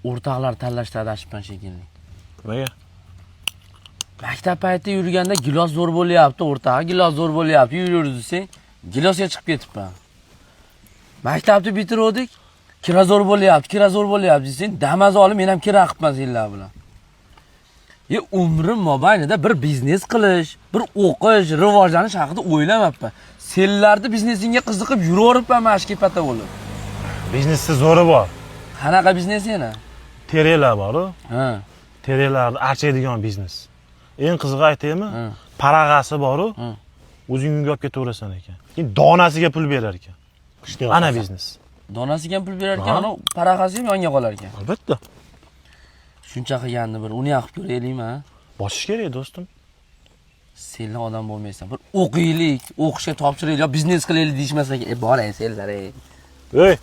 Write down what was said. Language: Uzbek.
o'rtoqlar tanlashda adashibman shekilli. Nimaga? Maktab paytida yurganda gilos zo'r bo'lyapti, o'rtoq, gilos zo'r bo'lyapti, yurib desang, gilosga chiqib ketibman. Maktabni bitirdik, kira zo'r bo'lyapti desang, damaz olib men ham kira qilibman senlar bilan. Umrim mobaynida bir biznes qilish, bir o'qish, rivojlanish haqida o'ylamabman. Senlarni biznesingga qiziqib yuraveribman mana shu kepata bo'lib. Biznesda zo'ri bor. Qanaqa biznes yana? Terelar bor-ku. Ha. Terelarni archaydigan biznes. Eng qizig'i aytaymi? Parag'asi bor-ku. O'zing uyga olib ketaverasan ekan. Keyin donasiga pul berar ekan. Ana biznes. Donasiga ham pul berar ekan, ana parag'asi ham yonga qolar ekan. Albatta. Shuncha qilganni bir uni ham qilib ko'raylikmi, ha? Bosish kerak, do'stim. Senlar odam bo'lmaysan. Bir o'qiylik, o'qishga topshiraylik, yo biznes qilaylik deyishmasak, boray senlar. Ey,